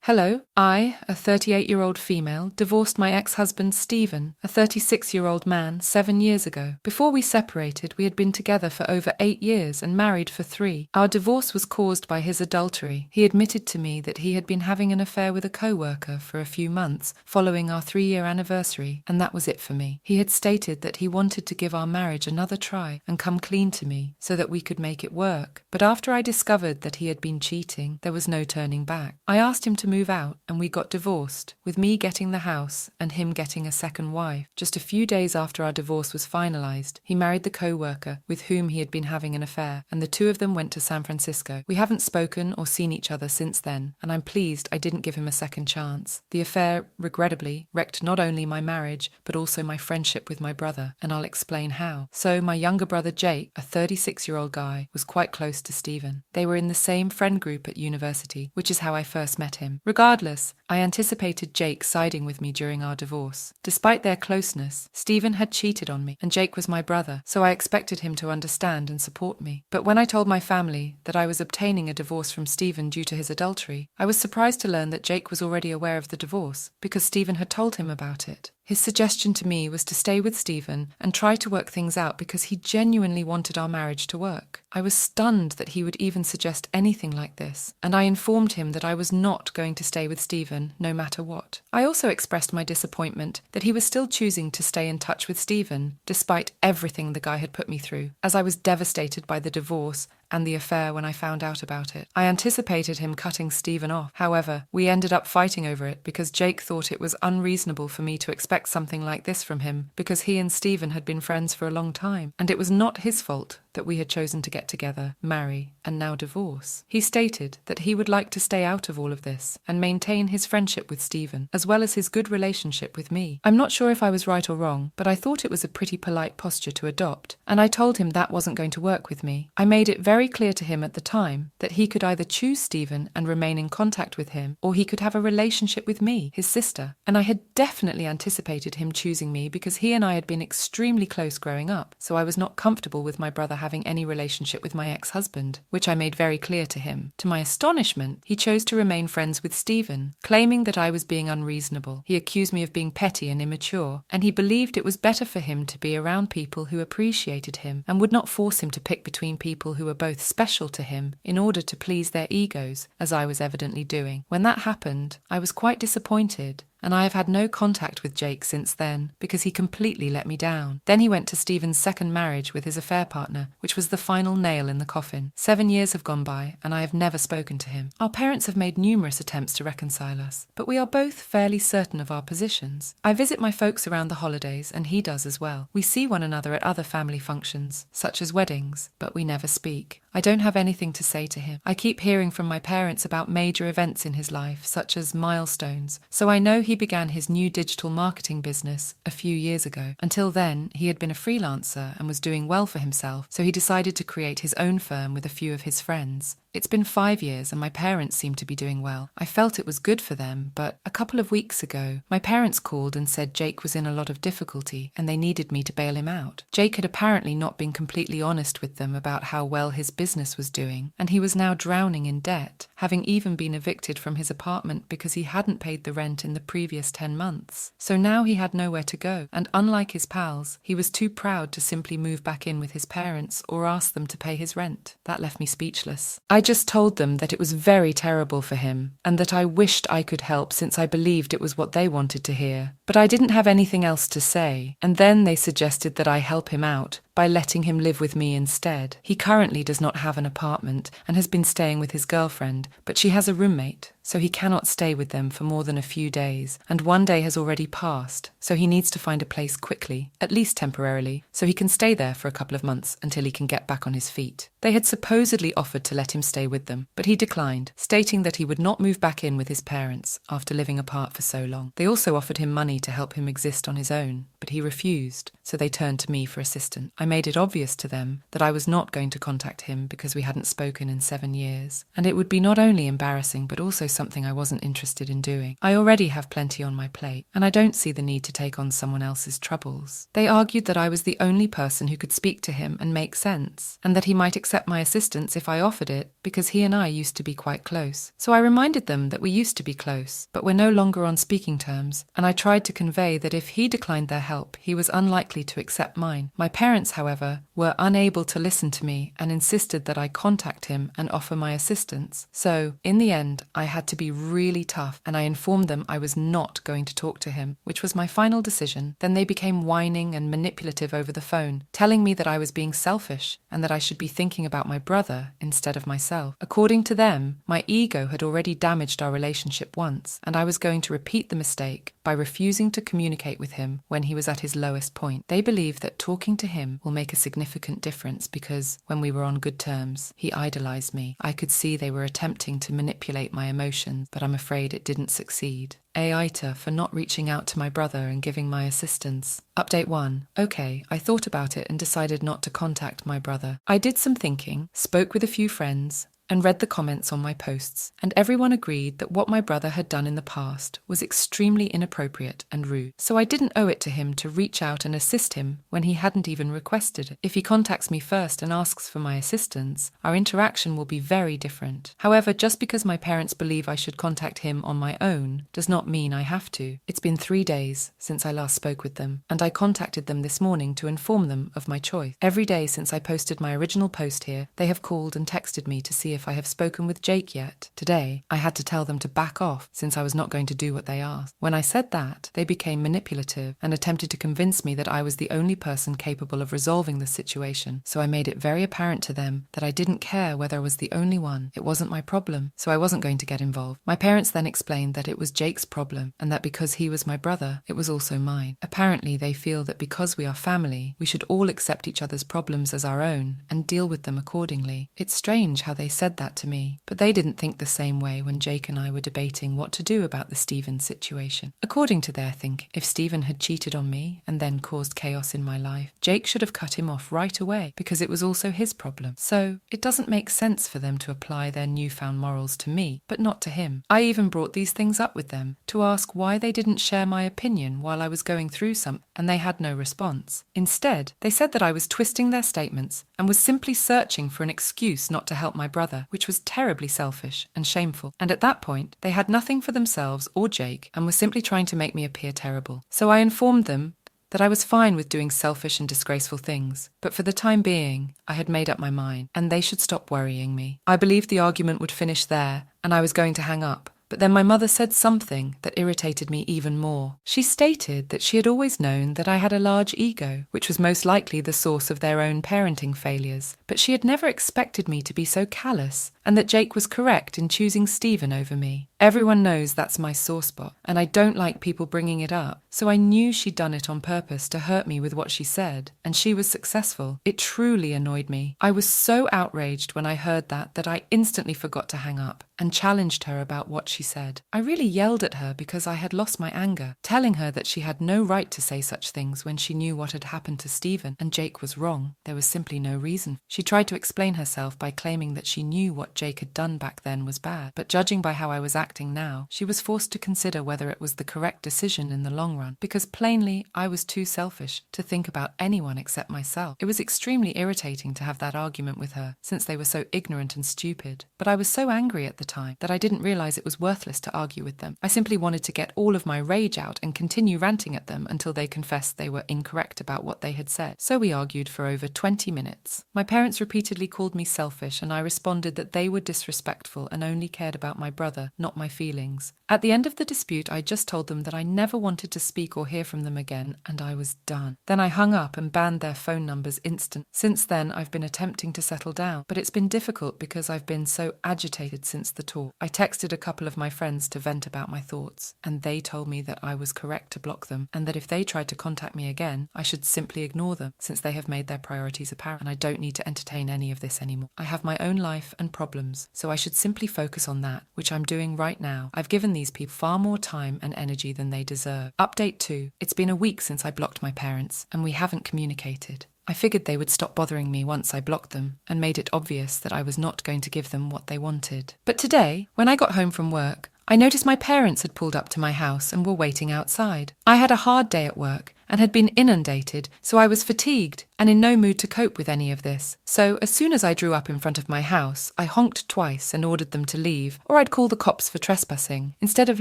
Hello, I, a 38-year-old female, divorced my ex-husband Stephen, a 36-year-old man, 7 years ago. Before we separated, we had been together for over 8 years and married for 3. Our divorce was caused by his adultery. He admitted to me that he had been having an affair with a co-worker for a few months following our 3-year anniversary, and that was it for me. He had stated that he wanted to give our marriage another try and come clean to me so that we could make it work. But after I discovered that he had been cheating, there was no turning back. I asked him to move out and we got divorced, with me getting the house and him getting a second wife. Just a few days after our divorce was finalized, he married the co-worker with whom he had been having an affair, and the two of them went to San Francisco. We haven't spoken or seen each other since then, and I'm pleased I didn't give him a second chance. The affair, regrettably, wrecked not only my marriage, but also my friendship with my brother, and I'll explain how. So my younger brother Jake, a 36-year-old guy, was quite close to Stephen. They were in the same friend group at university, which is how I first met him. Regardless, I anticipated Jake siding with me during our divorce. Despite their closeness, Stephen had cheated on me, and Jake was my brother, so I expected him to understand and support me. But when I told my family that I was obtaining a divorce from Stephen due to his adultery, I was surprised to learn that Jake was already aware of the divorce, because Stephen had told him about it. His suggestion to me was to stay with Stephen and try to work things out because he genuinely wanted our marriage to work. I was stunned that he would even suggest anything like this, and I informed him that I was not going to stay with Stephen no matter what. I also expressed my disappointment that he was still choosing to stay in touch with Stephen, despite everything the guy had put me through, as I was devastated by the divorce and the affair when I found out about it. I anticipated him cutting Stephen off. However, we ended up fighting over it because Jake thought it was unreasonable for me to expect something like this from him because he and Stephen had been friends for a long time, and it was not his fault that we had chosen to get together, marry, and now divorce. He stated that he would like to stay out of all of this and maintain his friendship with Stephen, as well as his good relationship with me. I'm not sure if I was right or wrong, but I thought it was a pretty polite posture to adopt, and I told him that wasn't going to work with me. I made it very clear to him at the time that he could either choose Stephen and remain in contact with him, or he could have a relationship with me, his sister. And I had definitely anticipated him choosing me because he and I had been extremely close growing up, so I was not comfortable with my brother having any relationship with my ex-husband, which I made very clear to him. To my astonishment, he chose to remain friends with Stephen, claiming that I was being unreasonable. He accused me of being petty and immature, and he believed it was better for him to be around people who appreciated him and would not force him to pick between people who were both special to him in order to please their egos, as I was evidently doing. When that happened, I was quite disappointed, and I have had no contact with Jake since then because he completely let me down. Then he went to Stephen's second marriage with his affair partner, which was the final nail in the coffin. 7 years have gone by and I have never spoken to him. Our parents have made numerous attempts to reconcile us, but we are both fairly certain of our positions. I visit my folks around the holidays and he does as well. We see one another at other family functions, such as weddings, but we never speak. I don't have anything to say to him. I keep hearing from my parents about major events in his life, such as milestones, so I know he began his new digital marketing business a few years ago. Until then, he had been a freelancer and was doing well for himself, so he decided to create his own firm with a few of his friends. It's been 5 years and my parents seem to be doing well. I felt it was good for them, but a couple of weeks ago, my parents called and said Jake was in a lot of difficulty and they needed me to bail him out. Jake had apparently not been completely honest with them about how well his business was doing, and he was now drowning in debt, having even been evicted from his apartment because he hadn't paid the rent in the previous 10 months. So now he had nowhere to go, and unlike his pals, he was too proud to simply move back in with his parents or ask them to pay his rent. That left me speechless. I just told them that it was very terrible for him and that I wished I could help since I believed it was what they wanted to hear. But I didn't have anything else to say, and then they suggested that I help him out by letting him live with me instead. He currently does not have an apartment and has been staying with his girlfriend, but she has a roommate, so he cannot stay with them for more than a few days, and 1 day has already passed, so he needs to find a place quickly, at least temporarily, so he can stay there for a couple of months until he can get back on his feet. They had supposedly offered to let him stay with them, but he declined, stating that he would not move back in with his parents after living apart for so long. They also offered him money to help him exist on his own, but he refused, so they turned to me for assistance. I made it obvious to them that I was not going to contact him because we hadn't spoken in 7 years, and it would be not only embarrassing but also something I wasn't interested in doing. I already have plenty on my plate, and I don't see the need to take on someone else's troubles. They argued that I was the only person who could speak to him and make sense, and that he might accept my assistance if I offered it because he and I used to be quite close. So I reminded them that we used to be close, but we're no longer on speaking terms, and I tried to convey that if he declined their help, he was unlikely to accept mine. My parents, however, were unable to listen to me and insisted that I contact him and offer my assistance. So, in the end, I had to be really tough, and I informed them I was not going to talk to him, which was my final decision. Then they became whining and manipulative over the phone, telling me that I was being selfish and that I should be thinking about my brother instead of myself. According to them, my ego had already damaged our relationship once, and I was going to repeat the mistake by refusing to communicate with him when he was at his lowest point. They believe that talking to him will make a significant difference because, when we were on good terms, he idolized me. I could see they were attempting to manipulate my emotions, but I'm afraid it didn't succeed. AITA for not reaching out to my brother and giving my assistance. Update 1. Okay, I thought about it and decided not to contact my brother. I did some thinking, spoke with a few friends, and read the comments on my posts, and everyone agreed that what my brother had done in the past was extremely inappropriate and rude. So I didn't owe it to him to reach out and assist him when he hadn't even requested it. If he contacts me first and asks for my assistance, our interaction will be very different. However, just because my parents believe I should contact him on my own does not mean I have to. It's been 3 days since I last spoke with them, and I contacted them this morning to inform them of my choice. Every day since I posted my original post here, they have called and texted me to see if I have spoken with Jake yet. Today, I had to tell them to back off since I was not going to do what they asked. When I said that, they became manipulative and attempted to convince me that I was the only person capable of resolving the situation, so I made it very apparent to them that I didn't care whether I was the only one. It wasn't my problem, so I wasn't going to get involved. My parents then explained that it was Jake's problem and that because he was my brother, it was also mine. Apparently, they feel that because we are family, we should all accept each other's problems as our own and deal with them accordingly. It's strange how they said that to me, but they didn't think the same way when Jake and I were debating what to do about the Stephen situation. According to their thinking, if Stephen had cheated on me and then caused chaos in my life, Jake should have cut him off right away because it was also his problem. So it doesn't make sense for them to apply their newfound morals to me, but not to him. I even brought these things up with them to ask why they didn't share my opinion while I was going through something, and they had no response. Instead, they said that I was twisting their statements and was simply searching for an excuse not to help my brother, which was terribly selfish and shameful. And at that point, they had nothing for themselves or Jake and were simply trying to make me appear terrible. So I informed them that I was fine with doing selfish and disgraceful things, but for the time being, I had made up my mind, and they should stop worrying me. I believed the argument would finish there, and I was going to hang up. But then my mother said something that irritated me even more. She stated that she had always known that I had a large ego, which was most likely the source of their own parenting failures, but she had never expected me to be so callous, and that Jake was correct in choosing Stephen over me. Everyone knows that's my sore spot, and I don't like people bringing it up, so I knew she'd done it on purpose to hurt me with what she said, and she was successful. It truly annoyed me. I was so outraged when I heard that I instantly forgot to hang up and challenged her about what she said. I really yelled at her because I had lost my anger, telling her that she had no right to say such things when she knew what had happened to Stephen, and Jake was wrong. There was simply no reason. She tried to explain herself by claiming that she knew what Jake had done back then was bad, but judging by how I was acting now, she was forced to consider whether it was the correct decision in the long run, because plainly I was too selfish to think about anyone except myself. It was extremely irritating to have that argument with her, since they were so ignorant and stupid, but I was so angry at the time that I didn't realize it was worthless to argue with them. I simply wanted to get all of my rage out and continue ranting at them until they confessed they were incorrect about what they had said. So we argued for over 20 minutes. My parents repeatedly called me selfish, and I responded that they were disrespectful and only cared about my brother, not my feelings. At the end of the dispute, I just told them that I never wanted to speak or hear from them again, and I was done. Then I hung up and banned their phone numbers instantly. Since then, I've been attempting to settle down, but it's been difficult because I've been so agitated since the talk. I texted a couple of my friends to vent about my thoughts, and they told me that I was correct to block them, and that if they tried to contact me again, I should simply ignore them, since they have made their priorities apparent, and I don't need to entertain any of this anymore. I have my own life and problems, so I should simply focus on that, which I'm doing right now. I've given these people far more time and energy than they deserve. Update 2. It's been a week since I blocked my parents, and we haven't communicated. I figured they would stop bothering me once I blocked them and made it obvious that I was not going to give them what they wanted. But today, when I got home from work, I noticed my parents had pulled up to my house and were waiting outside. I had a hard day at work and had been inundated, so I was fatigued and in no mood to cope with any of this. So as soon as I drew up in front of my house, I honked twice and ordered them to leave, or I'd call the cops for trespassing. Instead of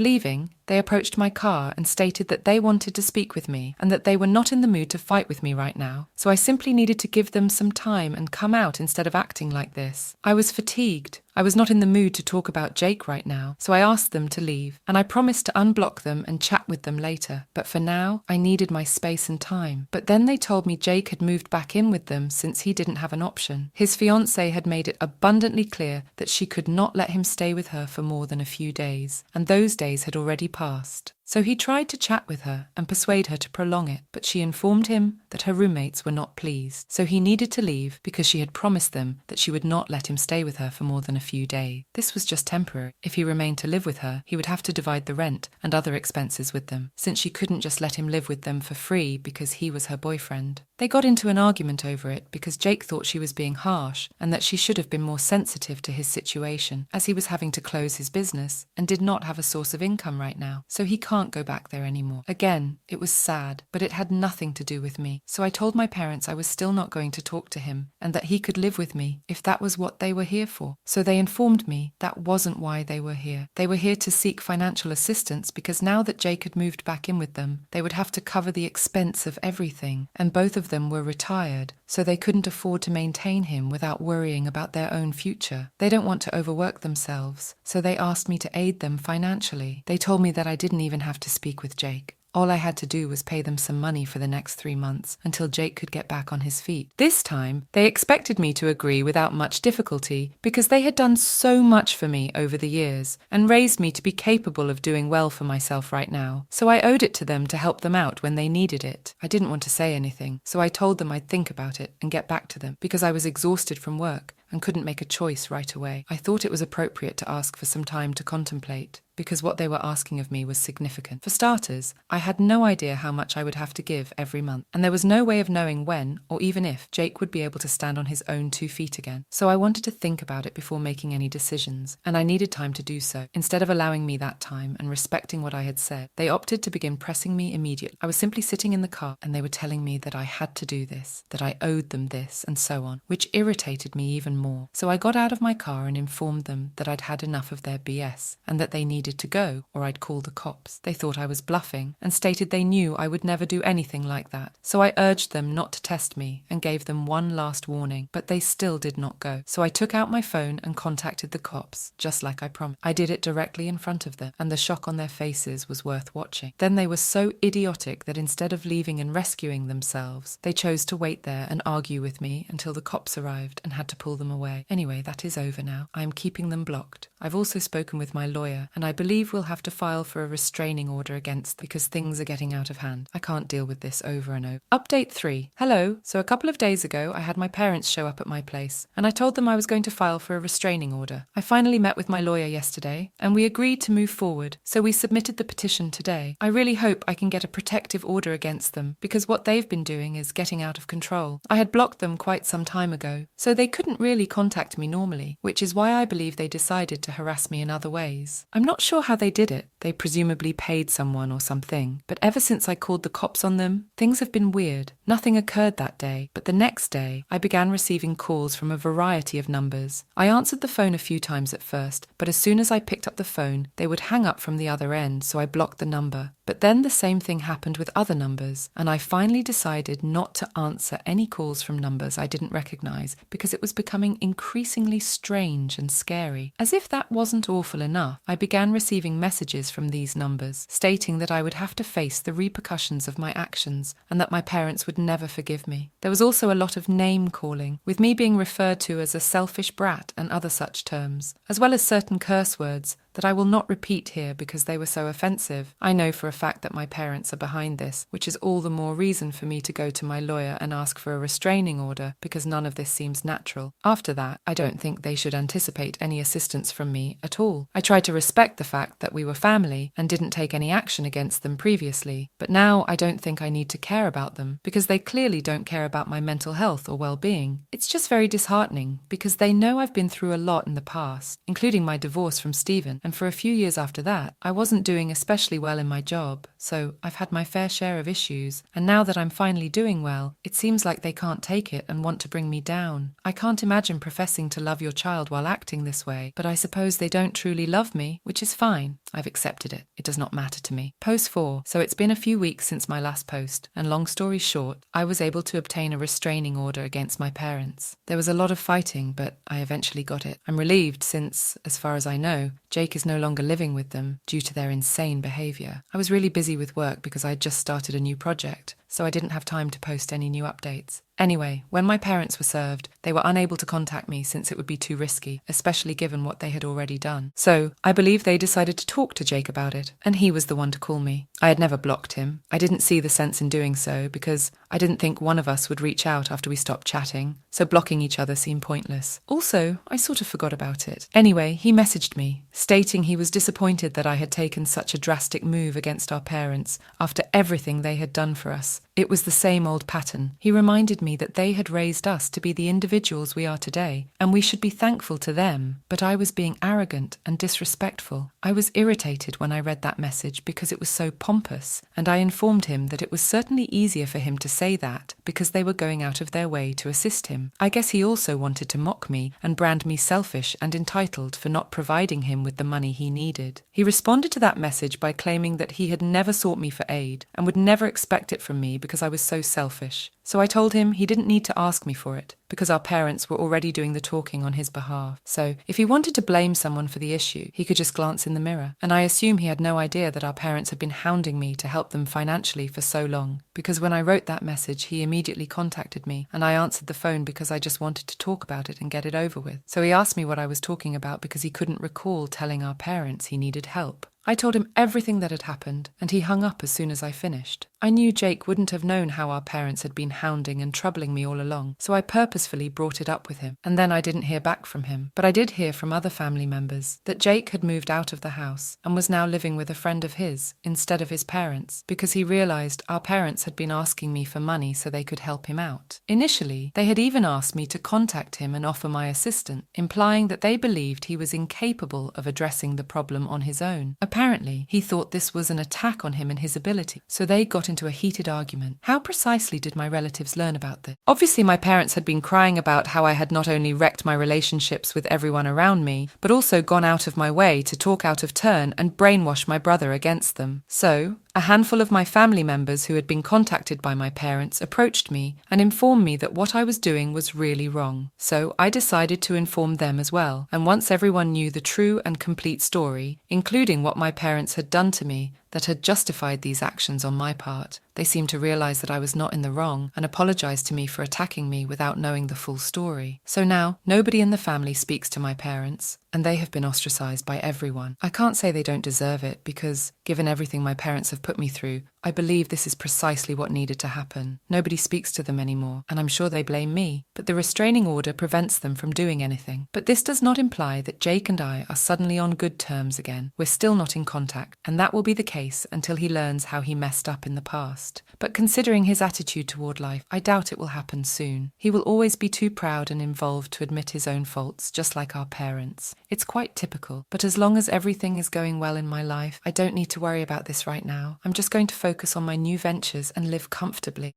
leaving, they approached my car and stated that they wanted to speak with me and that they were not in the mood to fight with me right now. So I simply needed to give them some time and come out instead of acting like this. I was fatigued. I was not in the mood to talk about Jake right now, so I asked them to leave, and I promised to unblock them and chat with them later. But for now, I needed my space and time. But then they told me Jake had moved back in with them since he didn't have an option. His fiancée had made it abundantly clear that she could not let him stay with her for more than a few days, and those days had already passed. So he tried to chat with her and persuade her to prolong it, but she informed him that her roommates were not pleased. So he needed to leave because she had promised them that she would not let him stay with her for more than a few days. This was just temporary. If he remained to live with her, he would have to divide the rent and other expenses with them, since she couldn't just let him live with them for free because he was her boyfriend. They got into an argument over it because Jake thought she was being harsh and that she should have been more sensitive to his situation, as he was having to close his business and did not have a source of income right now, so he can't go back there anymore. Again, it was sad, but it had nothing to do with me. So I told my parents I was still not going to talk to him and that he could live with me if that was what they were here for. So they informed me that wasn't why they were here. They were here to seek financial assistance because now that Jake had moved back in with them, they would have to cover the expense of everything, and both of them were retired, so they couldn't afford to maintain him without worrying about their own future. They don't want to overwork themselves, so they asked me to aid them financially. They told me that I didn't even have to speak with Jake. All I had to do was pay them some money for the next 3 months until Jake could get back on his feet. This time, they expected me to agree without much difficulty because they had done so much for me over the years and raised me to be capable of doing well for myself right now. So I owed it to them to help them out when they needed it. I didn't want to say anything, so I told them I'd think about it and get back to them because I was exhausted from work and couldn't make a choice right away. I thought it was appropriate to ask for some time to contemplate, because what they were asking of me was significant. For starters, I had no idea how much I would have to give every month, and there was no way of knowing when, or even if, Jake would be able to stand on his own 2 feet again. So I wanted to think about it before making any decisions, and I needed time to do so. Instead of allowing me that time and respecting what I had said, they opted to begin pressing me immediately. I was simply sitting in the car, and they were telling me that I had to do this, that I owed them this, and so on, which irritated me even more. So I got out of my car and informed them that I'd had enough of their BS, and that they needed to go, or I'd call the cops. They thought I was bluffing, and stated they knew I would never do anything like that. So I urged them not to test me, and gave them one last warning, but they still did not go. So I took out my phone and contacted the cops, just like I promised. I did it directly in front of them, and the shock on their faces was worth watching. Then they were so idiotic that instead of leaving and rescuing themselves, they chose to wait there and argue with me until the cops arrived and had to pull them away. Anyway, that is over now. I am keeping them blocked. I've also spoken with my lawyer, and I believe we'll have to file for a restraining order against them because things are getting out of hand. I can't deal with this over and over. Update 3. Hello. So a couple of days ago, I had my parents show up at my place, and I told them I was going to file for a restraining order. I finally met with my lawyer yesterday, and we agreed to move forward, so we submitted the petition today. I really hope I can get a protective order against them, because what they've been doing is getting out of control. I had blocked them quite some time ago, so they couldn't really contact me normally, which is why I believe they decided to harass me in other ways. I'm not sure how they did it. They presumably paid someone or something, but ever since I called the cops on them, things have been weird. Nothing occurred that day, but the next day, I began receiving calls from a variety of numbers. I answered the phone a few times at first, but as soon as I picked up the phone, they would hang up from the other end, so I blocked the number. But then the same thing happened with other numbers, and I finally decided not to answer any calls from numbers I didn't recognize because it was becoming increasingly strange and scary. As if that wasn't awful enough, I began receiving messages from these numbers stating that I would have to face the repercussions of my actions and that my parents would never forgive me. There was also a lot of name calling, with me being referred to as a selfish brat and other such terms, as well as certain curse words that I will not repeat here because they were so offensive. I know for a fact that my parents are behind this, which is all the more reason for me to go to my lawyer and ask for a restraining order because none of this seems natural. After that, I don't think they should anticipate any assistance from me at all. I tried to respect the fact that we were family and didn't take any action against them previously, but now I don't think I need to care about them because they clearly don't care about my mental health or well-being. It's just very disheartening because they know I've been through a lot in the past, including my divorce from Stephen, and for a few years after that, I wasn't doing especially well in my job, so I've had my fair share of issues, and now that I'm finally doing well, it seems like they can't take it and want to bring me down. I can't imagine professing to love your child while acting this way, but I suppose they don't truly love me, which is fine. I've accepted it. It does not matter to me. Post 4. So it's been a few weeks since my last post, and long story short, I was able to obtain a restraining order against my parents. There was a lot of fighting, but I eventually got it. I'm relieved since, as far as I know, Jake is no longer living with them due to their insane behaviour. I was really busy with work because I had just started a new project, so I didn't have time to post any new updates. Anyway, when my parents were served, they were unable to contact me since it would be too risky, especially given what they had already done. So, I believe they decided to talk to Jake about it, and he was the one to call me. I had never blocked him. I didn't see the sense in doing so because I didn't think one of us would reach out after we stopped chatting, so blocking each other seemed pointless. Also, I sort of forgot about it. Anyway, he messaged me, stating he was disappointed that I had taken such a drastic move against our parents after everything they had done for us. It was the same old pattern. He reminded me that they had raised us to be the individuals we are today, and we should be thankful to them, but I was being arrogant and disrespectful. I was irritated when I read that message because it was so pompous, and I informed him that it was certainly easier for him to say that because they were going out of their way to assist him. I guess he also wanted to mock me and brand me selfish and entitled for not providing him with the money he needed. He responded to that message by claiming that he had never sought me for aid and would never expect it from me because I was so selfish. So I told him he didn't need to ask me for it, because our parents were already doing the talking on his behalf. So if he wanted to blame someone for the issue, he could just glance in the mirror. And I assume he had no idea that our parents had been hounding me to help them financially for so long, because when I wrote that message, he immediately contacted me, and I answered the phone because I just wanted to talk about it and get it over with. So he asked me what I was talking about because he couldn't recall telling our parents he needed help. I told him everything that had happened, and he hung up as soon as I finished. I knew Jake wouldn't have known how our parents had been hounding and troubling me all along, so I purposefully brought it up with him, and then I didn't hear back from him. But I did hear from other family members that Jake had moved out of the house and was now living with a friend of his instead of his parents, because he realised our parents had been asking me for money so they could help him out. Initially, they had even asked me to contact him and offer my assistance, implying that they believed he was incapable of addressing the problem on his own. Apparently, he thought this was an attack on him and his ability, so they got into a heated argument. How precisely did my relatives learn about this? Obviously, my parents had been crying about how I had not only wrecked my relationships with everyone around me, but also gone out of my way to talk out of turn and brainwash my brother against them. So, a handful of my family members who had been contacted by my parents approached me and informed me that what I was doing was really wrong. So I decided to inform them as well, and once everyone knew the true and complete story, including what my parents had done to me, that had justified these actions on my part, they seemed to realise that I was not in the wrong and apologised to me for attacking me without knowing the full story. So now, nobody in the family speaks to my parents, and they have been ostracised by everyone. I can't say they don't deserve it because, given everything my parents have put me through, I believe this is precisely what needed to happen. Nobody speaks to them anymore, and I'm sure they blame me, but the restraining order prevents them from doing anything. But this does not imply that Jake and I are suddenly on good terms again. We're still not in contact, and that will be the case until he learns how he messed up in the past. But considering his attitude toward life, I doubt it will happen soon. He will always be too proud and involved to admit his own faults, just like our parents. It's quite typical, but as long as everything is going well in my life, I don't need to worry about this right now. I'm just going to focus on my new ventures and live comfortably.